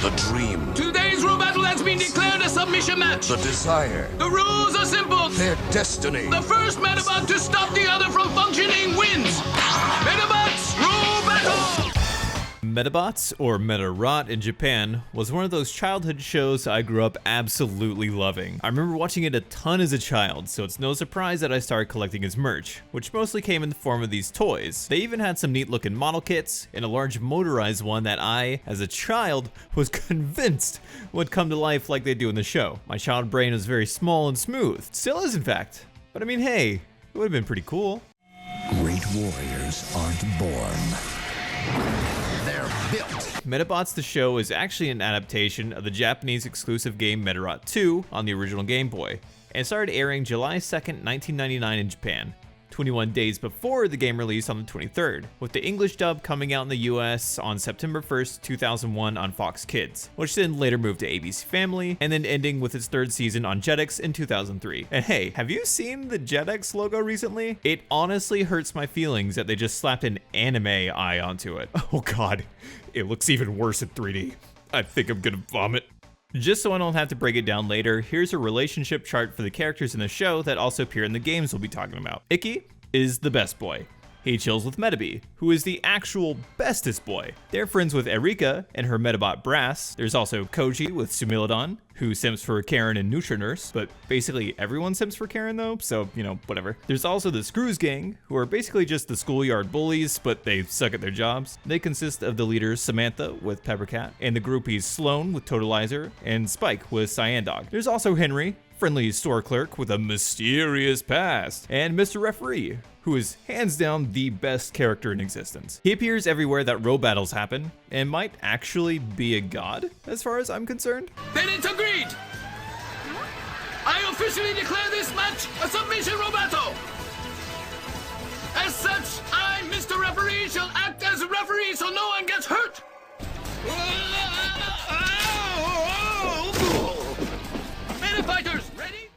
The dream. Today's row battle has been declared a submission match. The desire. The rules are simple. Their destiny. The first Medabot to stop the other from functioning wins. Medabots row battle. Medabots, or Medarot in Japan, was one of those childhood shows I grew up absolutely loving. I remember watching it a ton as a child, so it's no surprise that I started collecting his merch, which mostly came in the form of these toys. They even had some neat looking model kits, and a large motorized one that I, as a child, was convinced would come to life like they do in the show. My child brain was very small and smooth, still is in fact, but I mean hey, it would have been pretty cool. Great warriors aren't born. They're built. Medabots the show is actually an adaptation of the Japanese exclusive game Medabots 2 on the original Game Boy, and started airing July 2nd, 1999 in Japan, 21 days before the game released on the 23rd, with the English dub coming out in the US on September 1st, 2001 on Fox Kids, which then later moved to ABC Family, and then ending with its third season on Jetix in 2003. And hey, have you seen the Jetix logo recently? It honestly hurts my feelings that they just slapped an anime eye onto it. Oh god, it looks even worse in 3D. I think I'm gonna vomit. Just so I don't have to break it down later, here's a relationship chart for the characters in the show that also appear in the games we'll be talking about. Ikki is the best boy. He chills with Metabee, who is the actual bestest boy. They're friends with Erika and her Medabot Brass. There's also Koji with Sumilodon, who simps for Karen and Nutrinurse, but basically everyone simps for Karen though, so, you know, whatever. There's also the Screws Gang, who are basically just the schoolyard bullies, but they suck at their jobs. They consist of the leaders Samantha with Peppercat, and the groupies Sloan with Totalizer, and Spike with Cyandog. There's also Henry, friendly store clerk with a mysterious past, and Mr. Referee, who is hands down the best character in existence. He appears everywhere that row battles happen, and might actually be a god, as far as I'm concerned. Then it's agreed. I officially declare this match a submission row battle. As such, I, Mr. Referee, shall act as a referee so no one gets hurt. Fighters, ready?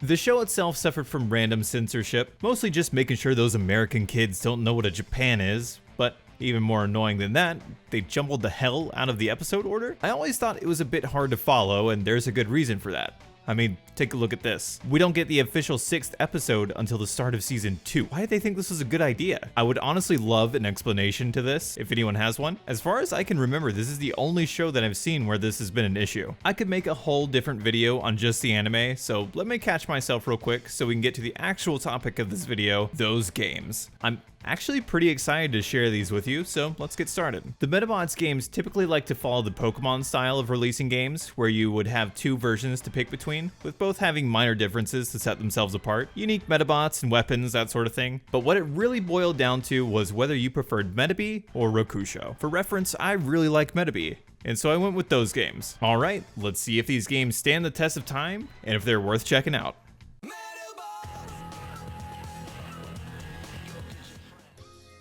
The show itself suffered from random censorship, mostly just making sure those American kids don't know what a Japan is, but even more annoying than that, they jumbled the hell out of the episode order. I always thought it was a bit hard to follow, and there's a good reason for that. I mean, take a look at this. We don't get the official 6th episode until the start of season 2. Why did they think this was a good idea? I would honestly love an explanation to this, if anyone has one. As far as I can remember, this is the only show that I've seen where this has been an issue. I could make a whole different video on just the anime, so let me catch myself real quick so we can get to the actual topic of this video, those games. I'm actually pretty excited to share these with you, so let's get started. The Medabots games typically like to follow the Pokemon style of releasing games, where you would have 2 versions to pick between, with both having minor differences to set themselves apart, unique Medabots and weapons, that sort of thing. But what it really boiled down to was whether you preferred Metabee or Rokusho. For reference, I really like Metabee, and so I went with those games. Alright, let's see if these games stand the test of time, and if they're worth checking out.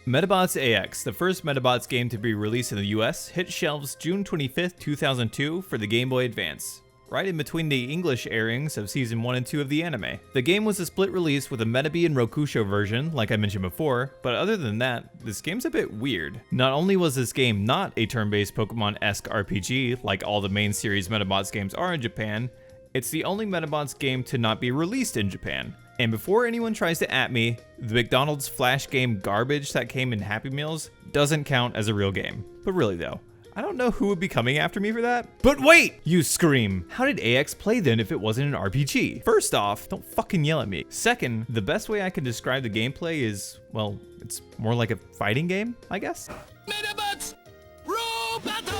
Medabots AX, the first Medabots game to be released in the US, hit shelves June 25th, 2002 for the Game Boy Advance, right in between the English airings of Season 1 and 2 of the anime. The game was a split release with a Metabee and Rokusho version, like I mentioned before, but other than that, this game's a bit weird. Not only was this game not a turn-based Pokemon-esque RPG, like all the main series Medabots games are in Japan, it's the only Medabots game to not be released in Japan. And before anyone tries to at me, the McDonald's Flash game garbage that came in Happy Meals doesn't count as a real game. But really though, I don't know who would be coming after me for that. But wait, you scream. How did AX play then if it wasn't an RPG? First off, don't fucking yell at me. Second, the best way I can describe the gameplay is, well, it's more like a fighting game, I guess. Medabots row battle.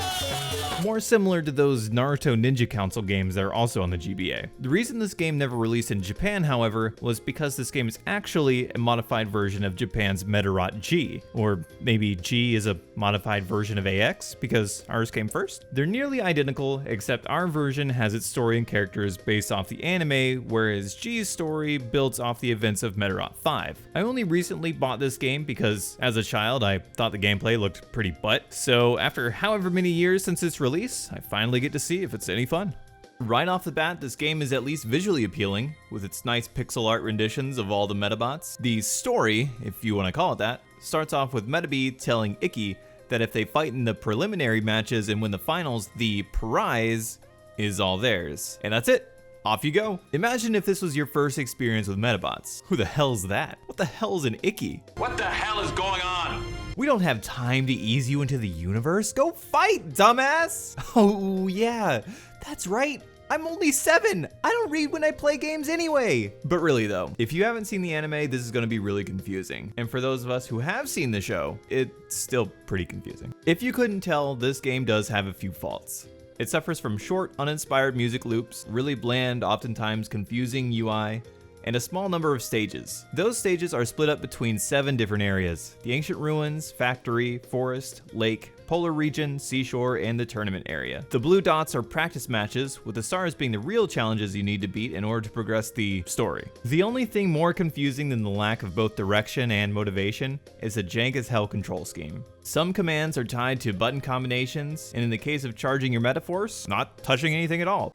More similar to those Naruto Ninja Council games that are also on the GBA. The reason this game never released in Japan, however, was because this game is actually a modified version of Japan's Medabots G, or maybe G is a modified version of AX because ours came first. They're nearly identical, except our version has its story and characters based off the anime, whereas G's story builds off the events of Medabots 5. I only recently bought this game because, as a child, I thought the gameplay looked pretty butt, so after however many years since its release, I finally get to see if it's any fun. Right off the bat, this game is at least visually appealing, with its nice pixel art renditions of all the Medabots. The story, if you want to call it that, starts off with Metabee telling Ikki that if they fight in the preliminary matches and win the finals, the prize is all theirs. And that's it. Off you go. Imagine if this was your first experience with Medabots. Who the hell's that? What the hell's an Icky? What the hell is going on? We don't have time to ease you into the universe. Go fight, dumbass! Oh yeah, that's right. I'm only 7. I don't read when I play games anyway. But really though, if you haven't seen the anime, this is gonna be really confusing. And for those of us who have seen the show, it's still pretty confusing. If you couldn't tell, this game does have a few faults. It suffers from short, uninspired music loops, really bland, oftentimes confusing UI, and a small number of stages. Those stages are split up between 7 different areas: the ancient ruins, factory, forest, lake, polar region, seashore, and the tournament area. The blue dots are practice matches, with the stars being the real challenges you need to beat in order to progress the story. The only thing more confusing than the lack of both direction and motivation is a jank as hell control scheme. Some commands are tied to button combinations, and in the case of charging your Metaforce, not touching anything at all.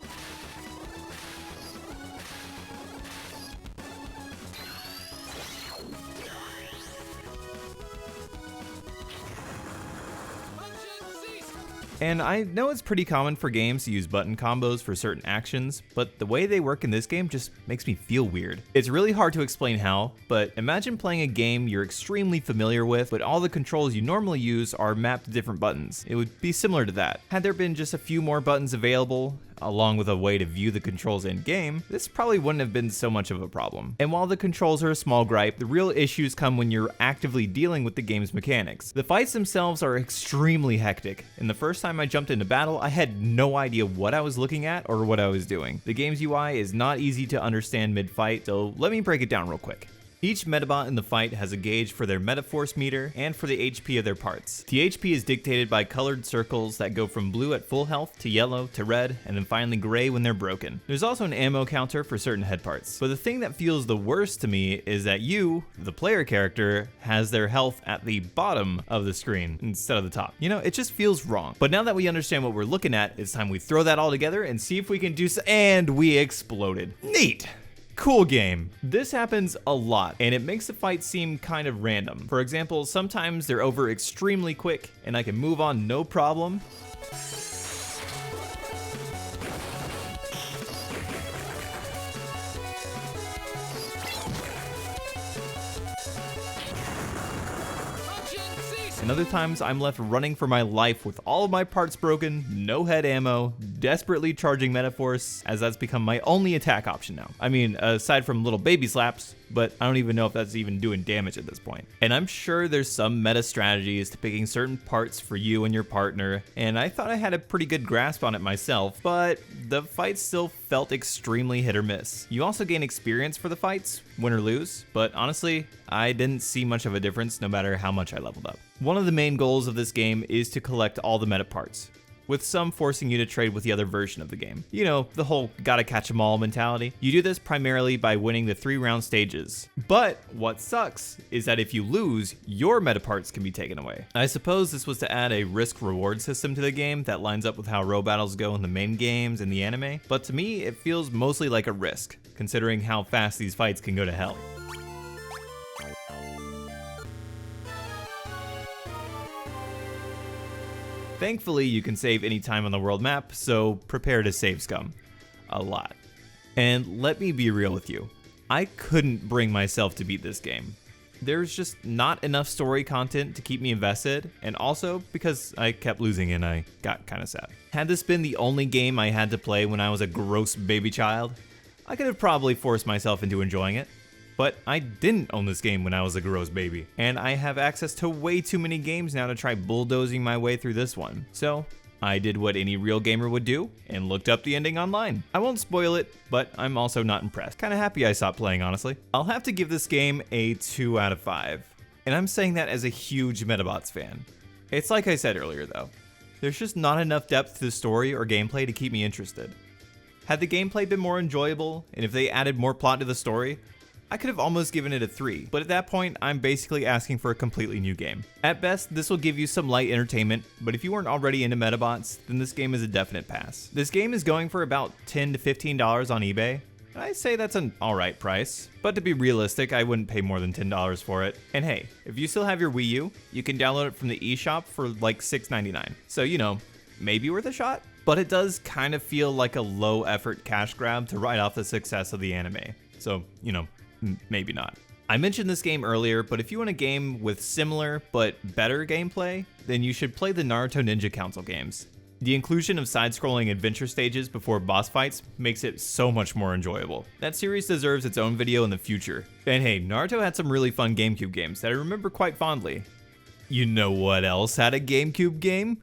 And I know it's pretty common for games to use button combos for certain actions, but the way they work in this game just makes me feel weird. It's really hard to explain how, but imagine playing a game you're extremely familiar with, but all the controls you normally use are mapped to different buttons. It would be similar to that. Had there been just a few more buttons available, along with a way to view the controls in game, this probably wouldn't have been so much of a problem. And while the controls are a small gripe, the real issues come when you're actively dealing with the game's mechanics. The fights themselves are extremely hectic, and the first time I jumped into battle, I had no idea what I was looking at or what I was doing. The game's UI is not easy to understand mid-fight, so let me break it down real quick. Each Medabot in the fight has a gauge for their Metaforce meter and for the HP of their parts. The HP is dictated by colored circles that go from blue at full health to yellow to red and then finally gray when they're broken. There's also an ammo counter for certain head parts. But the thing that feels the worst to me is that you, the player character, has their health at the bottom of the screen instead of the top. You know, it just feels wrong. But now that we understand what we're looking at, it's time we throw that all together and see if we can do so. And we exploded. Neat! Cool game. This happens a lot, and it makes the fight seem kind of random. For example, sometimes they're over extremely quick, and I can move on no problem. And other times I'm left running for my life with all of my parts broken, no head ammo, desperately charging Metaforce, as that's become my only attack option now. I mean, aside from little baby slaps, but I don't even know if that's even doing damage at this point. And I'm sure there's some meta strategies to picking certain parts for you and your partner, and I thought I had a pretty good grasp on it myself, but the fights still felt extremely hit or miss. You also gain experience for the fights, win or lose, but honestly, I didn't see much of a difference no matter how much I leveled up. One of the main goals of this game is to collect all the meta parts, with some forcing you to trade with the other version of the game. You know, the whole gotta catch 'em all mentality. You do this primarily by winning the 3-round stages. But what sucks is that if you lose, your meta parts can be taken away. I suppose this was to add a risk-reward system to the game that lines up with how row battles go in the main games and the anime, but to me, it feels mostly like a risk, considering how fast these fights can go to hell. Thankfully, you can save any time on the world map, so prepare to save scum. A lot. And let me be real with you. I couldn't bring myself to beat this game. There's just not enough story content to keep me invested, and also because I kept losing and I got kinda sad. Had this been the only game I had to play when I was a gross baby child, I could have probably forced myself into enjoying it. But I didn't own this game when I was a gross baby, and I have access to way too many games now to try bulldozing my way through this one. So I did what any real gamer would do and looked up the ending online. I won't spoil it, but I'm also not impressed. Kinda happy I stopped playing, honestly. I'll have to give this game a 2 out of 5, and I'm saying that as a huge Medabots fan. It's like I said earlier though, there's just not enough depth to the story or gameplay to keep me interested. Had the gameplay been more enjoyable, and if they added more plot to the story, I could have almost given it a 3, but at that point, I'm basically asking for a completely new game. At best, this will give you some light entertainment, but if you weren't already into Medabots, then this game is a definite pass. This game is going for about $10 to $15 on eBay, I say that's an alright price, but to be realistic, I wouldn't pay more than $10 for it. And hey, if you still have your Wii U, you can download it from the eShop for like $6.99. So, you know, maybe worth a shot? But it does kind of feel like a low effort cash grab to ride off the success of the anime. So, you know, maybe not. I mentioned this game earlier, but if you want a game with similar but better gameplay, then you should play the Naruto Ninja Council games. The inclusion of side-scrolling adventure stages before boss fights makes it so much more enjoyable. That series deserves its own video in the future. And hey, Naruto had some really fun GameCube games that I remember quite fondly. You know what else had a GameCube game?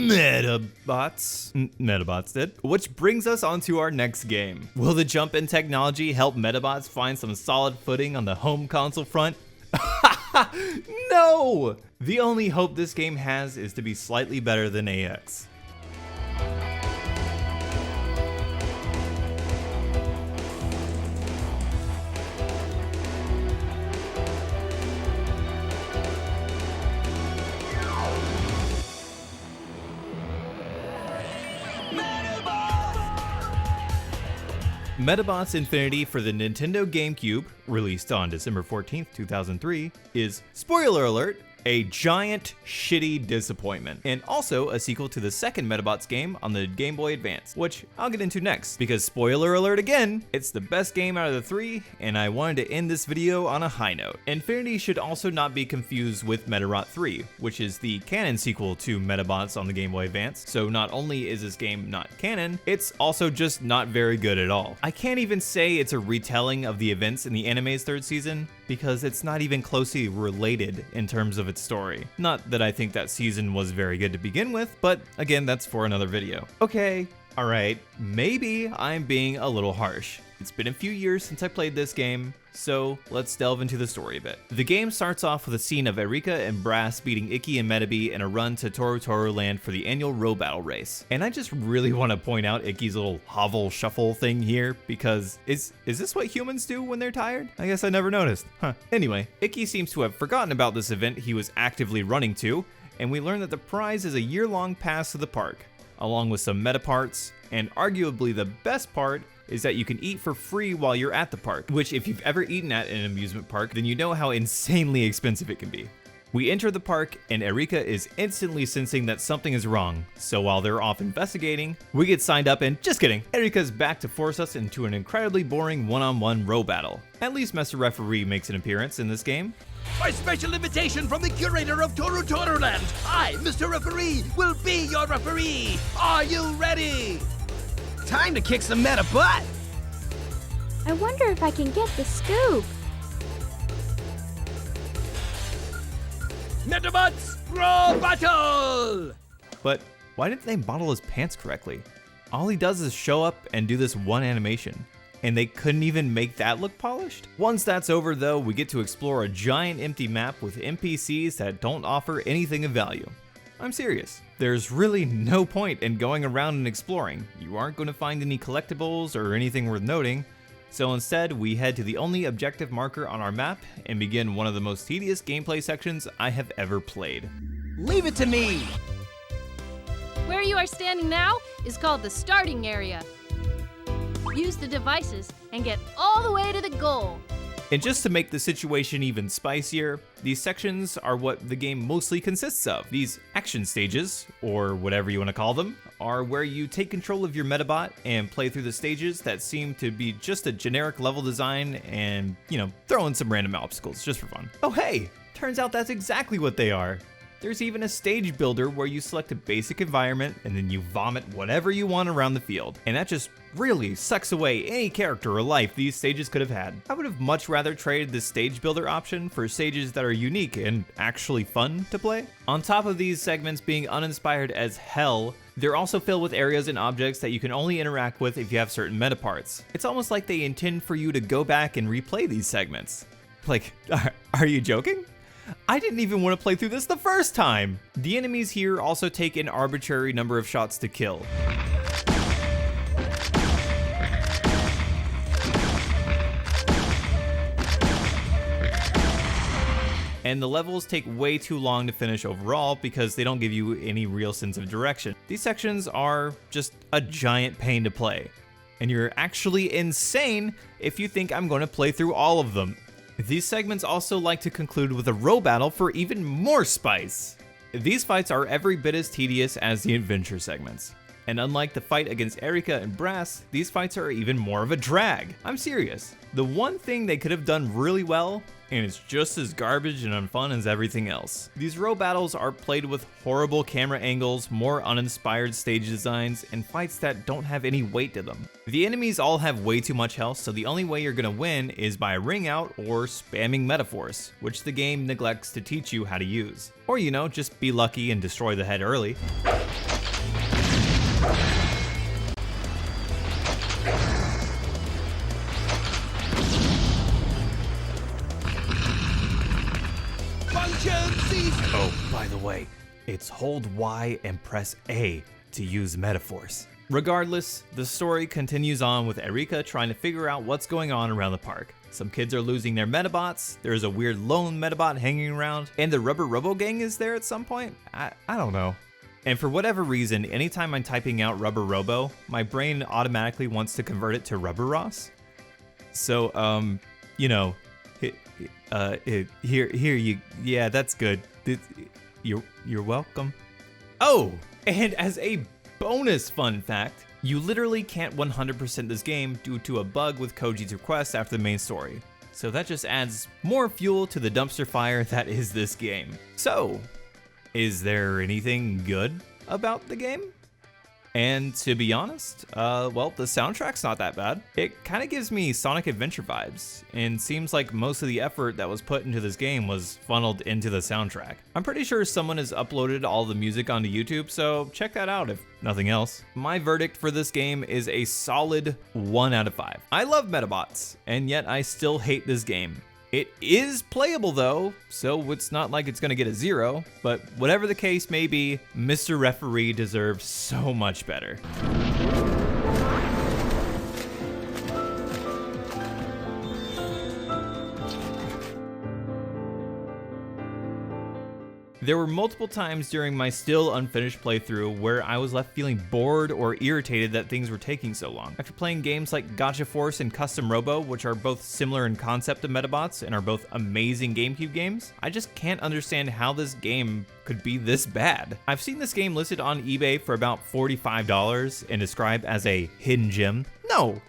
Medabots. Medabots did. Which brings us on to our next game. Will the jump in technology help Medabots find some solid footing on the home console front? No! The only hope this game has is to be slightly better than AX. Medabots Infinity for the Nintendo GameCube, released on December 14th, 2003, is, spoiler alert, a giant, shitty disappointment, and also a sequel to the second Medabots game on the Game Boy Advance, which I'll get into next, because spoiler alert again, it's the best game out of the three, and I wanted to end this video on a high note. Infinity should also not be confused with Medabots 3, which is the canon sequel to Medabots on the Game Boy Advance, so not only is this game not canon, it's also just not very good at all. I can't even say it's a retelling of the events in the anime's third season, because it's not even closely related in terms of its story. Not that I think that season was very good to begin with, but again, that's for another video. Okay, alright, maybe I'm being a little harsh. It's been a few years since I played this game, so let's delve into the story a bit. The game starts off with a scene of Erika and Brass beating Ikki and Metabee in a run to Toru Land for the annual row battle race. And I just really want to point out Ikki's little hovel shuffle thing here, because is this what humans do when they're tired? I guess I never noticed. Huh. Anyway, Ikki seems to have forgotten about this event he was actively running to, and we learn that the prize is a year-long pass to the park, along with some meta parts, and arguably the best part is that you can eat for free while you're at the park, which if you've ever eaten at an amusement park, then you know how insanely expensive it can be. We enter the park and Erika is instantly sensing that something is wrong, so while they're off investigating, we get signed up and just kidding, Erika's back to force us into an incredibly boring one-on-one row battle. At least Mr. Referee makes an appearance in this game. By special invitation from the curator of Toru Land, I, Mr. Referee, will be your referee. Are you ready? Time to kick some meta butt! I wonder if I can get the scoop. Medabots Raw Battle! But why didn't they model his pants correctly? All he does is show up and do this one animation, and they couldn't even make that look polished? Once that's over though, we get to explore a giant empty map with NPCs that don't offer anything of value. I'm serious. There's really no point in going around and exploring. You aren't going to find any collectibles or anything worth noting. So instead, we head to the only objective marker on our map and begin one of the most tedious gameplay sections I have ever played. Leave it to me! Where you are standing now is called the starting area. Use the devices and get all the way to the goal. And just to make the situation even spicier, these sections are what the game mostly consists of. These action stages, or whatever you want to call them, are where you take control of your Medabot and play through the stages that seem to be just a generic level design and, you know, throw in some random obstacles just for fun. Oh hey, turns out that's exactly what they are. There's even a stage builder where you select a basic environment and then you vomit whatever you want around the field. And that just really sucks away any character or life these stages could have had. I would have much rather traded the stage builder option for stages that are unique and actually fun to play. On top of these segments being uninspired as hell, they're also filled with areas and objects that you can only interact with if you have certain meta parts. It's almost like they intend for you to go back and replay these segments. Like, are you joking? I didn't even want to play through this the first time! The enemies here also take an arbitrary number of shots to kill. And the levels take way too long to finish overall because they don't give you any real sense of direction. These sections are just a giant pain to play. and you're actually insane if you think I'm going to play through all of them. These segments also like to conclude with a row battle for even more spice. These fights are every bit as tedious as the adventure segments. And unlike the fight against Erika and Brass, these fights are even more of a drag. I'm serious. The one thing they could have done really well, and it's just as garbage and unfun as everything else. These row battles are played with horrible camera angles, more uninspired stage designs, and fights that don't have any weight to them. The enemies all have way too much health, so the only way you're gonna win is by ring out or spamming Metaforce, which the game neglects to teach you how to use. Or you know, just be lucky and destroy the head early. Oh, by the way, it's hold Y and press A to use Metaforce. Regardless, the story continues on with Erika trying to figure out what's going on around the park. Some kids are losing their Medabots, there's a weird lone Medabot hanging around, and the Rubber Robo gang is there at some point? I don't know. And for whatever reason, anytime I'm typing out Rubber Robo, my brain automatically wants to convert it to Rubber Ross. So, you know, here you, yeah, that's good. You're welcome. Oh, and as a bonus fun fact, you literally can't 100% this game due to a bug with Koji's request after the main story. So that just adds more fuel to the dumpster fire that is this game. So, is there anything good about the game? And to be honest, well, the soundtrack's not that bad. It kind of gives me Sonic Adventure vibes, and seems like most of the effort that was put into this game was funneled into the soundtrack. I'm pretty sure someone has uploaded all the music onto YouTube, so check that out if nothing else. My verdict for this game is a solid 1 out of 5. I love Medabots, and yet I still hate this game. It is playable though, so it's not like it's gonna get a 0, but whatever the case may be, Mr. Referee deserves so much better. There were multiple times during my still unfinished playthrough where I was left feeling bored or irritated that things were taking so long. After playing games like Gotcha Force and Custom Robo, which are both similar in concept to Medabots and are both amazing GameCube games, I just can't understand how this game could be this bad. I've seen this game listed on eBay for about $45 and described as a hidden gem. No!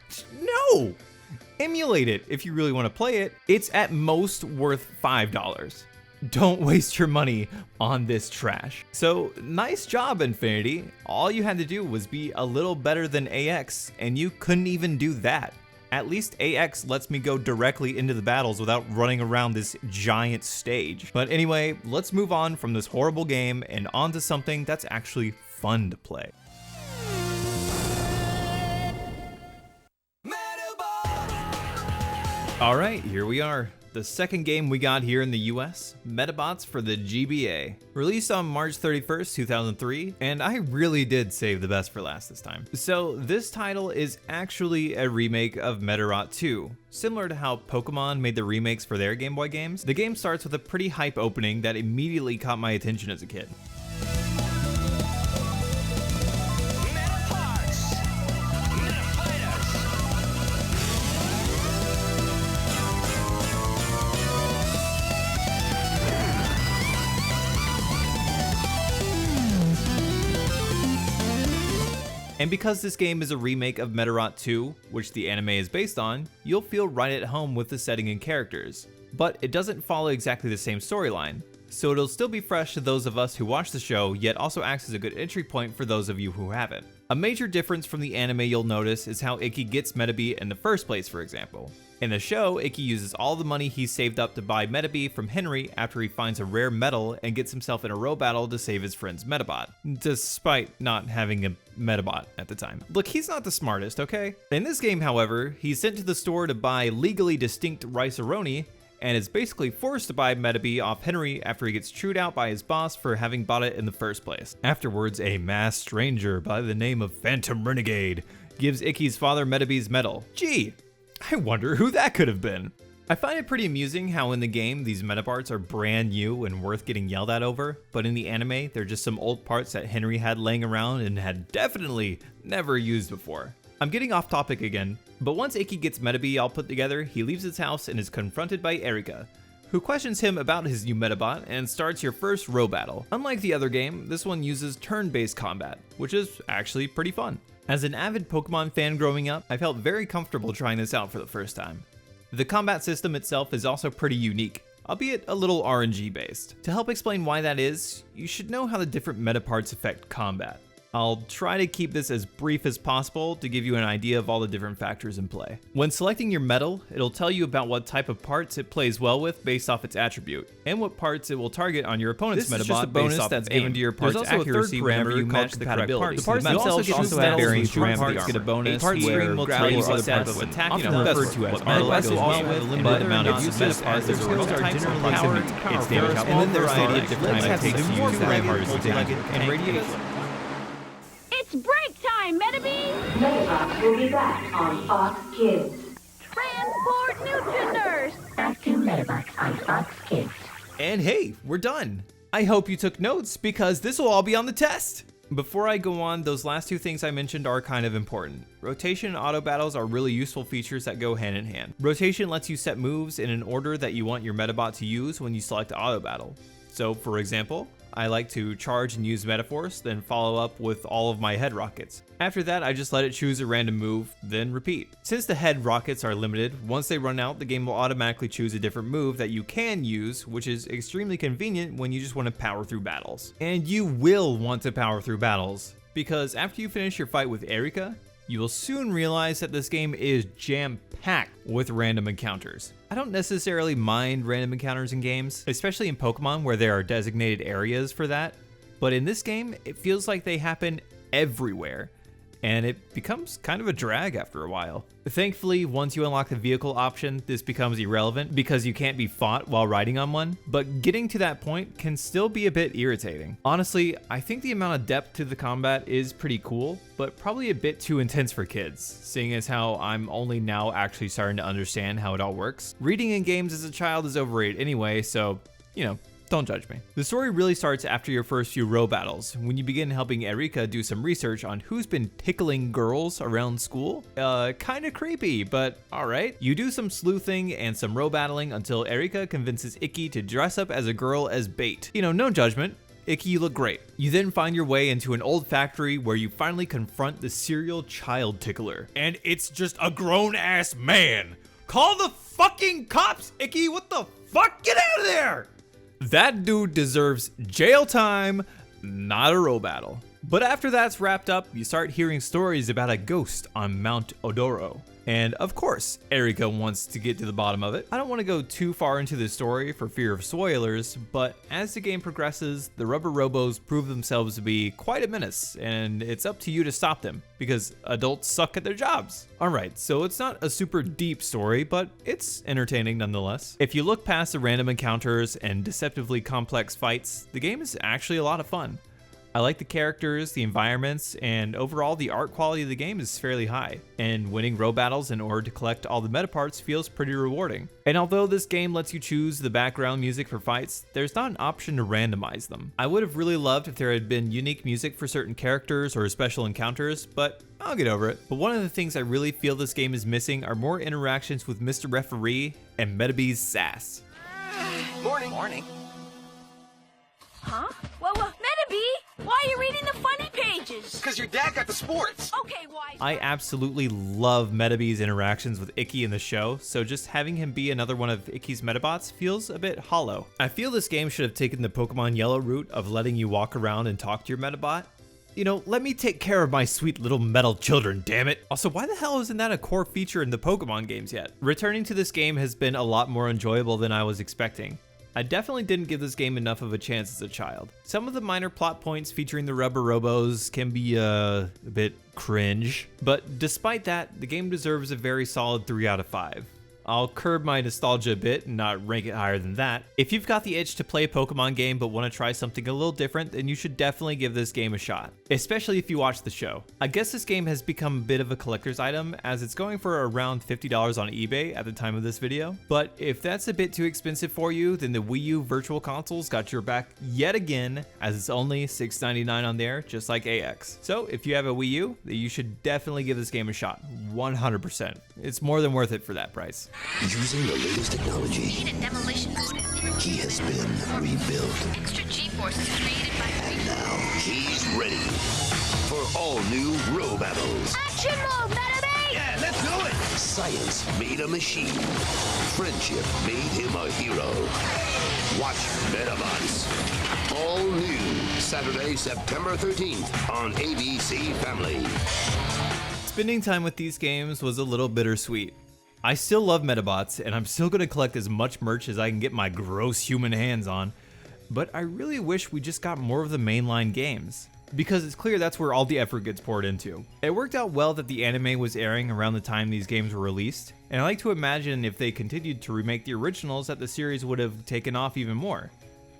Emulate it if you really want to play it. It's at most worth $5. Don't waste your money on this trash. So nice job, Infinity. All you had to do was be a little better than AX, and you couldn't even do that. At least AX lets me go directly into the battles without running around this giant stage. But anyway, let's move on from this horrible game and onto something that's actually fun to play. Alright, here we are. The second game we got here in the US, Medabots for the GBA. Released on March 31st, 2003, and I really did save the best for last this time. So this title is actually a remake of Medabots 2. Similar to how Pokemon made the remakes for their Game Boy games, the game starts with a pretty hype opening that immediately caught my attention as a kid. And because this game is a remake of Medabots 2, which the anime is based on, you'll feel right at home with the setting and characters. But it doesn't follow exactly the same storyline, so it'll still be fresh to those of us who watch the show, yet also acts as a good entry point for those of you who haven't. A major difference from the anime you'll notice is how Ikki gets Metabee in the first place, for example. In the show, Ikki uses all the money he's saved up to buy Metabee from Henry after he finds a rare metal and gets himself in a row battle to save his friend's Medabot, despite not having a Medabot at the time. Look, he's not the smartest, okay? In this game, however, he's sent to the store to buy legally distinct Rice-A-Roni, and is basically forced to buy Metabee off Henry after he gets chewed out by his boss for having bought it in the first place. Afterwards, a masked stranger by the name of Phantom Renegade gives Ikki's father Metabee's medal. Gee, I wonder who that could have been. I find it pretty amusing how in the game these Medabots are brand new and worth getting yelled at over, but in the anime they're just some old parts that Henry had laying around and had definitely never used before. I'm getting off topic again, but once Icky gets Metabee all put together, he leaves his house and is confronted by Erika, who questions him about his new Medabot and starts your first row battle. Unlike the other game, this one uses turn-based combat, which is actually pretty fun. As an avid Pokemon fan growing up, I felt very comfortable trying this out for the first time. The combat system itself is also pretty unique, albeit a little RNG based. To help explain why that is, you should know how the different meta parts affect combat. I'll try to keep this as brief as possible to give you an idea of all the different factors in play. When selecting your medal, it'll tell you about what type of parts it plays well with based off its attribute, and what parts it will target on your opponent's Medabot based off that's given to your part's accuracy whenever you match the correct part. The parts themselves also have varying parts get a bonus, part string will tell you what type of attack often referred to as Medabot goes well with, a limited amount of uses as their skills are generally powered, its damage, and then there are a variety of different types it takes to use parts, multi-legged, and radiation. It's break time, Metabee! Medabots will be back on Fox Kids. Transport Nutri-Nurse! Back to Medabots on Fox Kids. And hey, we're done. I hope you took notes because this will all be on the test. Before I go on, those last two things I mentioned are kind of important. Rotation and auto battles are really useful features that go hand in hand. Rotation lets you set moves in an order that you want your Medabot to use when you select auto battle. So for example, I like to charge and use Metaforce, then follow up with all of my head rockets. After that, I just let it choose a random move, then repeat. Since the head rockets are limited, once they run out, the game will automatically choose a different move that you can use, which is extremely convenient when you just want to power through battles. And you will want to power through battles, because after you finish your fight with Erika, you will soon realize that this game is jam-packed with random encounters. I don't necessarily mind random encounters in games, especially in Pokemon where there are designated areas for that, but in this game, it feels like they happen everywhere, and it becomes kind of a drag after a while. Thankfully, once you unlock the vehicle option, this becomes irrelevant because you can't be fought while riding on one, but getting to that point can still be a bit irritating. Honestly, I think the amount of depth to the combat is pretty cool, but probably a bit too intense for kids, seeing as how I'm only now actually starting to understand how it all works. Reading in games as a child is overrated anyway, so, you know, don't judge me. The story really starts after your first few row battles, when you begin helping Erika do some research on who's been tickling girls around school. Kinda creepy, but alright. You do some sleuthing and some row battling until Erika convinces Icky to dress up as a girl as bait. You know, no judgment. Icky, you look great. You then find your way into an old factory where you finally confront the serial child tickler. And it's just a grown-ass man. Call the fucking cops, Icky! What the fuck? Get out of there! That dude deserves jail time, not a row battle. But after that's wrapped up, you start hearing stories about a ghost on Mount Odoro. And of course, Erika wants to get to the bottom of it. I don't want to go too far into the story for fear of spoilers, but as the game progresses, the rubber robos prove themselves to be quite a menace, and it's up to you to stop them, because adults suck at their jobs. Alright, so it's not a super deep story, but it's entertaining nonetheless. If you look past the random encounters and deceptively complex fights, the game is actually a lot of fun. I like the characters, the environments, and overall the art quality of the game is fairly high, and winning row battles in order to collect all the meta parts feels pretty rewarding. And although this game lets you choose the background music for fights, there's not an option to randomize them. I would have really loved if there had been unique music for certain characters or special encounters, but I'll get over it. But one of the things I really feel this game is missing are more interactions with Mr. Referee and Medabee's sass. Morning. Huh? Well, Metabee, why are you reading the funny pages? Because your dad got the sports. Okay, why? I absolutely love Medabee's interactions with Icky in the show, so just having him be another one of Icky's Medabots feels a bit hollow. I feel this game should have taken the Pokemon Yellow route of letting you walk around and talk to your Medabot. You know, let me take care of my sweet little metal children, damn it. Also, why the hell isn't that a core feature in the Pokemon games yet? Returning to this game has been a lot more enjoyable than I was expecting. I definitely didn't give this game enough of a chance as a child. Some of the minor plot points featuring the rubber robos can be a bit cringe, but despite that, the game deserves a very solid 3 out of 5. I'll curb my nostalgia a bit and not rank it higher than that. If you've got the itch to play a Pokemon game but want to try something a little different, then you should definitely give this game a shot, especially if you watch the show. I guess this game has become a bit of a collector's item as it's going for around $50 on eBay at the time of this video, but if that's a bit too expensive for you, then the Wii U Virtual Console's got your back yet again, as it's only $6.99 on there, just like AX. So if you have a Wii U, then you should definitely give this game a shot, 100%. It's more than worth it for that price. Using the latest technology, Need a demolition bonus. he has been rebuilt. Extra G-forces created by And now he's ready for all new Row Battles. Action mode, Metabee! Yeah, let's do it! Science made a machine. Friendship made him a hero. Watch Medabots. All new Saturday, September 13th on ABC Family. Spending time with these games was a little bittersweet. I still love Medabots, and I'm still going to collect as much merch as I can get my gross human hands on, but I really wish we just got more of the mainline games, because it's clear that's where all the effort gets poured into. It worked out well that the anime was airing around the time these games were released, and I like to imagine if they continued to remake the originals that the series would have taken off even more.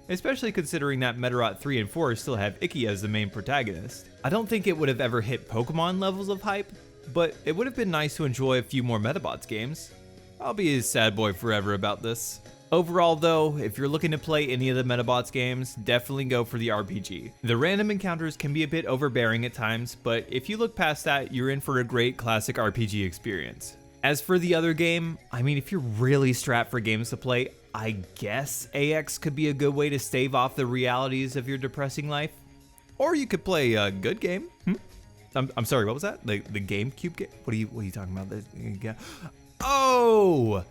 Especially considering that Medabots 3 and 4 still have Icky as the main protagonist. I don't think it would have ever hit Pokemon levels of hype, but it would have been nice to enjoy a few more Medabots games. I'll be a sad boy forever about this. Overall though, if you're looking to play any of the Medabots games, definitely go for the RPG. The random encounters can be a bit overbearing at times, but if you look past that, you're in for a great classic RPG experience. As for the other game, I mean, if you're really strapped for games to play, I guess AX could be a good way to stave off the realities of your depressing life. Or you could play a good game. I'm sorry, what was that? The GameCube game? What are you talking about? Oh!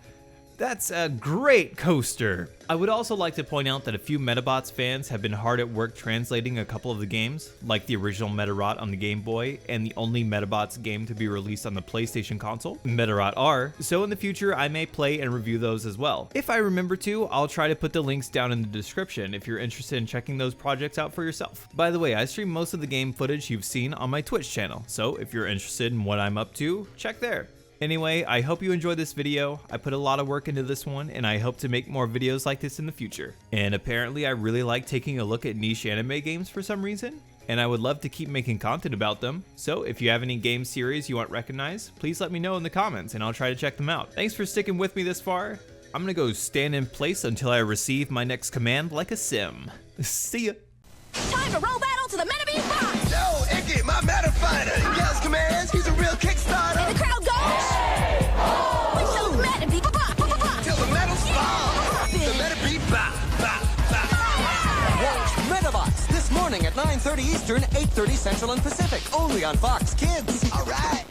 That's a great coaster. I would also like to point out that a few Medabots fans have been hard at work translating a couple of the games, like the original Medarot on the Game Boy and the only Medabots game to be released on the PlayStation console, Medarot R, so in the future I may play and review those as well. If I remember to, I'll try to put the links down in the description if you're interested in checking those projects out for yourself. By the way, I stream most of the game footage you've seen on my Twitch channel, so if you're interested in what I'm up to, check there. Anyway, I hope you enjoyed this video. I put a lot of work into this one, and I hope to make more videos like this in the future. And apparently I really like taking a look at niche anime games for some reason, and I would love to keep making content about them. So if you have any game series you want recognized, please let me know in the comments and I'll try to check them out. Thanks for sticking with me this far. I'm gonna go stand in place until I receive my next command like a sim. See ya. Time to roll battle to the Metabee box! Yo, Icky, my meta fighter! Yells commands, he's a real Kickstarter! And the crowd goes... We show the Metabee Till the metals fall! The Metabee bop, bop, bop! Watch Medabots this morning at 9:30 Eastern, 8:30 Central and Pacific, only on Fox Kids. Alright!